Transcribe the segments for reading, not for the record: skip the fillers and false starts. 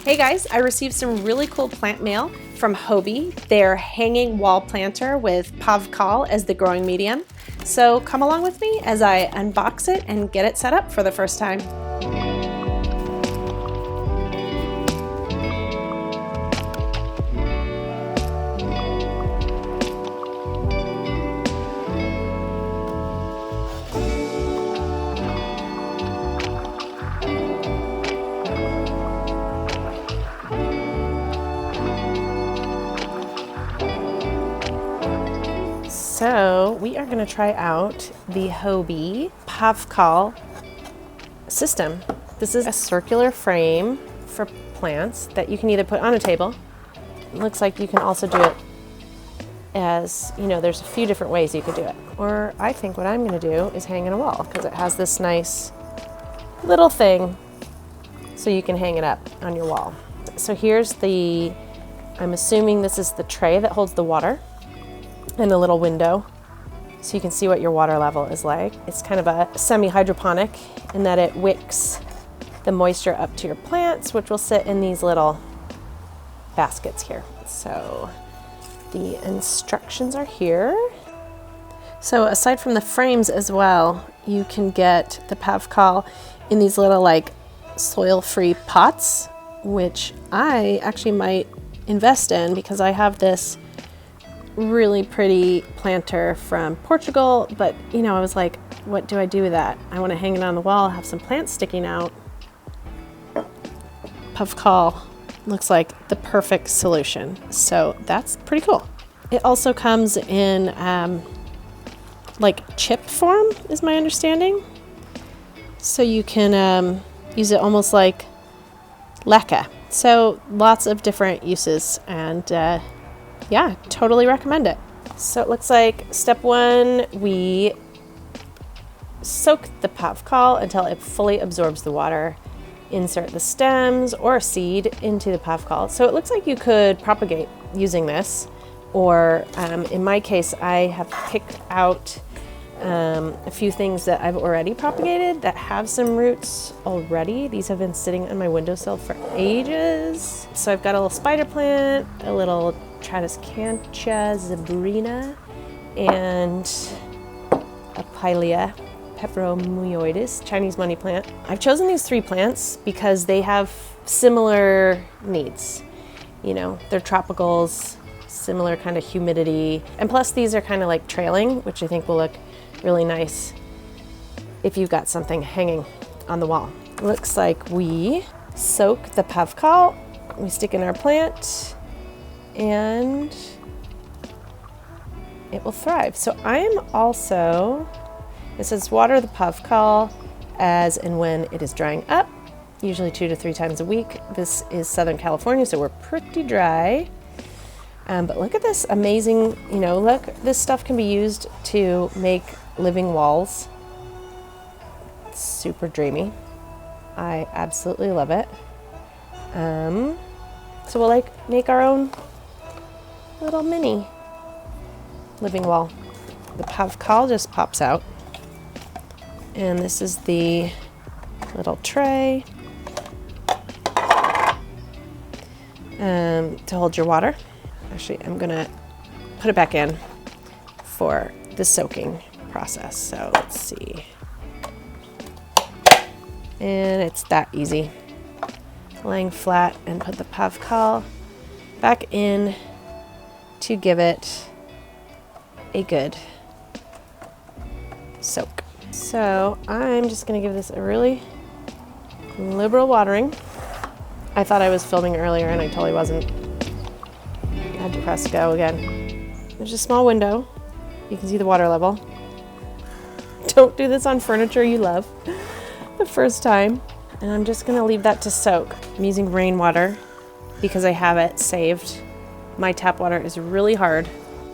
Hey guys, I received some really cool plant mail from Hohbee, their hanging wall planter with Pavcal as the growing medium. So come along with me as I unbox it and get it set up for the first time. So we are going to try out the Hohbee Pavcal system. This is a circular frame for plants that you can either put on a table. It looks like you can also do it as, there's a few different ways you could do it. Or I think what I'm going to do is hang in a wall because it has this nice little thing so you can hang it up on your wall. So here's I'm assuming this is the tray that holds the water, and a little window so you can see what your water level is like. It's kind of a semi-hydroponic in that it wicks the moisture up to your plants, which will sit in these little baskets here. So the instructions are here. So aside from the frames as well, you can get the Pavcal in these little soil-free pots, which I actually might invest in because I have this really pretty planter from Portugal, but I was like, what do I do with that? I want to hang it on the wall, have some plants sticking out. Pavcal looks like the perfect solution. So that's pretty cool. It also comes in chip form is my understanding. So you can use it almost like leca. So lots of different uses, and yeah, totally recommend it. So it looks like step one, we soak the Pavcal until it fully absorbs the water. Insert the stems or seed into the Pavcal. So it looks like you could propagate using this, or in my case, I have picked out a few things that I've already propagated that have some roots already. These have been sitting on my windowsill for ages. So I've got a little spider plant, a little Tradescantia zebrina, and a Pilea peperomuoides, Chinese money plant. I've chosen these three plants because they have similar needs. They're tropicals, similar kind of humidity, and plus these are kind of like trailing, which I think will look really nice if you've got something hanging on the wall. Looks like we soak the Pavcal, we stick in our plant, and it will thrive. So it says water the Pavcal as and when it is drying up, usually 2 to 3 times a week. This is Southern California, so we're pretty dry. But look at this amazing, look, this stuff can be used to make living walls. It's super dreamy. I absolutely love it. So we'll make our own little mini living wall. The Pavcal just pops out. And this is the little tray to hold your water. Actually, I'm gonna put it back in for the soaking process. So let's see. And it's that easy. Laying flat and put the Pavcal back in to give it a good soak. So I'm just gonna give this a really liberal watering. I thought I was filming earlier and I totally wasn't. I had to press go again. There's a small window. You can see the water level. Don't do this on furniture you love the first time. And I'm just gonna leave that to soak. I'm using rainwater because I have it saved. My tap water is really hard.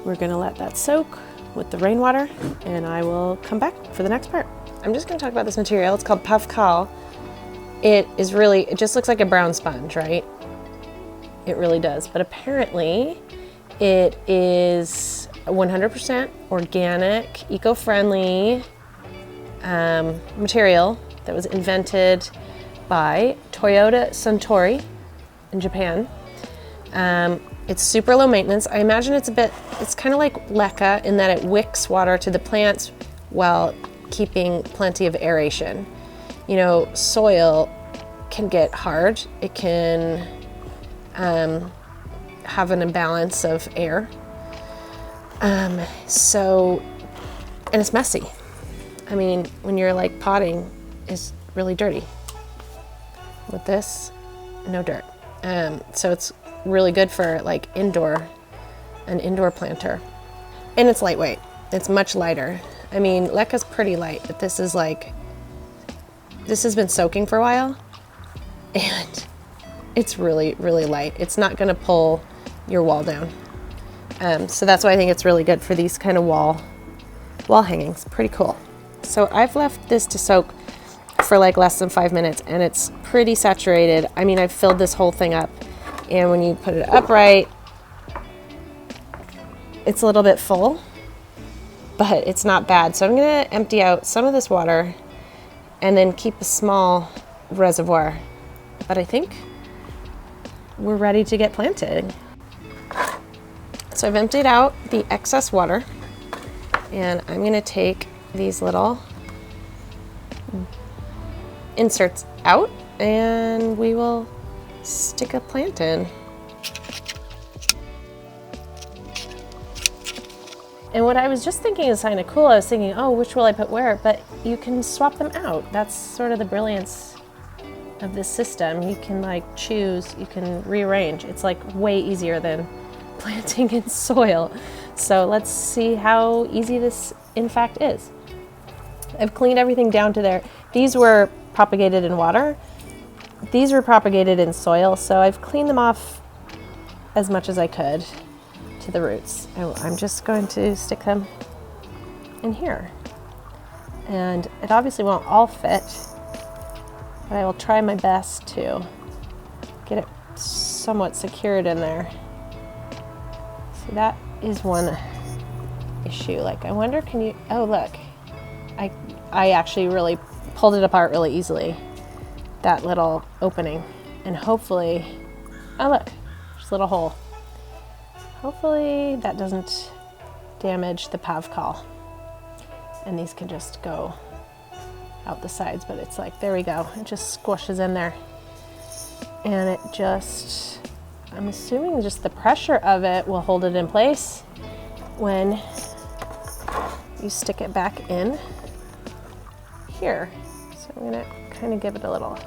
We're gonna let that soak with the rainwater, and I will come back for the next part. I'm just gonna talk about this material. It's called Pavcal. It just looks like a brown sponge, right? It really does, but apparently it is 100% organic, eco-friendly material that was invented by Toyota Suntory in Japan. It's super low maintenance. I imagine it's kind of like leca in that it wicks water to the plants while keeping plenty of aeration. You know, soil can get hard. It can have an imbalance of air. And it's messy. I mean, when you're like potting, it's really dirty. With this, no dirt. So it's really good for like an indoor planter. And it's lightweight. It's much lighter. I mean, leca's pretty light, but this has been soaking for a while and it's really, really light. It's not gonna pull your wall down. So that's why I think it's really good for these kind of wall hangings. Pretty cool. So I've left this to soak for like less than 5 minutes and it's pretty saturated. I mean, I've filled this whole thing up, and when you put it upright, it's a little bit full, but it's not bad. So I'm gonna empty out some of this water and then keep a small reservoir. But I think we're ready to get planted. So I've emptied out the excess water, and I'm gonna take these little inserts out and we will stick a plant in. And what I was just thinking is kind of cool. I was thinking, oh, which will I put where? But you can swap them out. That's sort of the brilliance of this system. You can like choose, you can rearrange. It's like way easier than planting in soil. So let's see how easy this in fact is. I've cleaned everything down to there. These were propagated in water. These were propagated in soil. So I've cleaned them off as much as I could to the roots. I'm just going to stick them in here. And it obviously won't all fit, but I will try my best to get it somewhat secured in there. So that is one issue. Like, I wonder, can you, oh look, I actually really pulled it apart really easily, that little opening. And hopefully, oh look, there's a little hole. Hopefully that doesn't damage the Pavcal. And these can just go out the sides, but it's like, there we go. It just squishes in there. And it just, I'm assuming just the pressure of it will hold it in place when you stick it back in here. So I'm gonna kind of give it a little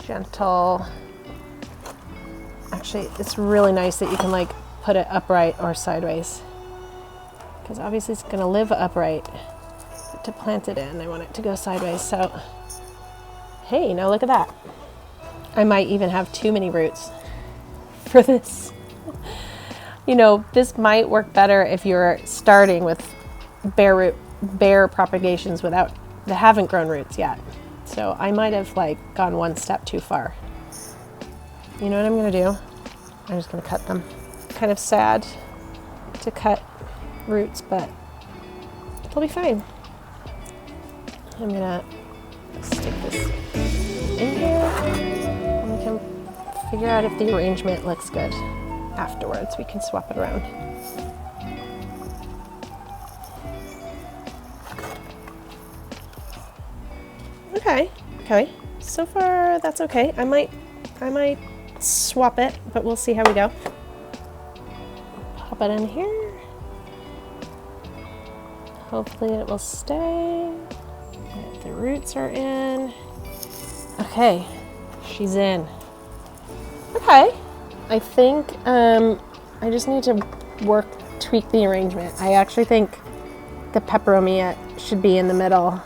gentle. Actually, it's really nice that you can like put it upright or sideways, because obviously it's gonna live upright. But to plant it in, I want it to go sideways. So, hey, now look at that. I might even have too many roots for this. You know, this might work better if you're starting with bare propagations that haven't grown roots yet. So I might have like gone one step too far. You know what I'm gonna do? I'm just gonna cut them. Kind of sad to cut roots, but it'll be fine. I'm gonna stick this in here, and we can figure out if the arrangement looks good. Afterwards, we can swap it around. Okay, so far that's okay. I might swap it, but we'll see how we go. Pop it in here. Hopefully it will stay. The roots are in. Okay, she's in. Okay, I think I just need to tweak the arrangement. I actually think the peperomia should be in the middle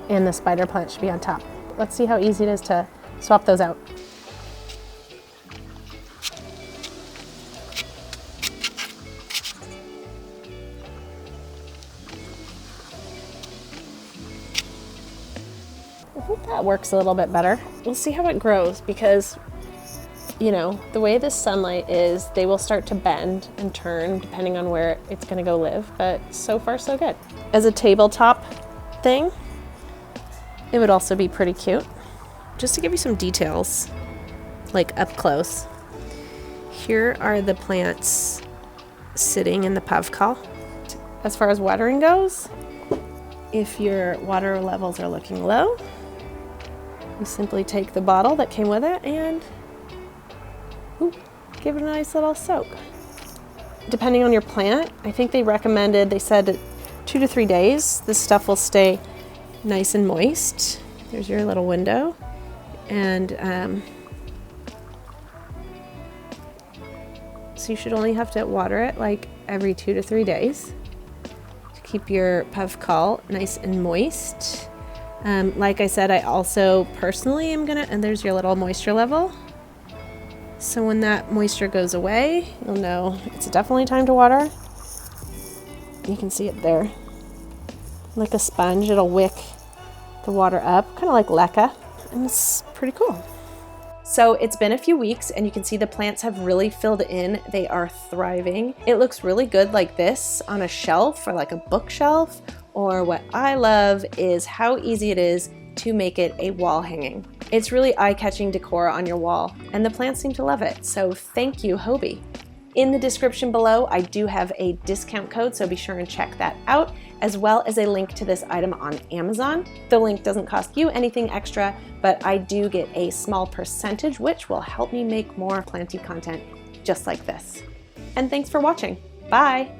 and the spider plant should be on top. Let's see how easy it is to swap those out. I think that works a little bit better. We'll see how it grows, because, you know, the way the sunlight is, they will start to bend and turn depending on where it's gonna go live, but so far so good. As a tabletop thing, it would also be pretty cute. just to give you some details, like up close, here are the plants sitting in the Pavcal. As far as watering goes, if your water levels are looking low, you simply take the bottle that came with it and give it a nice little soak. Depending on your plant, I think they said 2 to 3 days, this stuff will stay nice and moist. There's your little window. And so you should only have to water it like every 2 to 3 days to keep your Pavcal nice and moist. Like I said, I also personally am gonna, and there's your little moisture level. So when that moisture goes away, you'll know it's definitely time to water. You can see it there. Like a sponge, it'll wick the water up, kind of like leca, and it's pretty cool. So it's been a few weeks and you can see the plants have really filled in. They are thriving. It looks really good like this on a shelf or like a bookshelf, or what I love is how easy it is to make it a wall hanging. It's really eye-catching decor on your wall, and the plants seem to love it, so thank you, Hohbee. In the description below, I do have a discount code, so be sure and check that out, as well as a link to this item on Amazon. The link doesn't cost you anything extra, but I do get a small percentage, which will help me make more planty content just like this. And thanks for watching. Bye!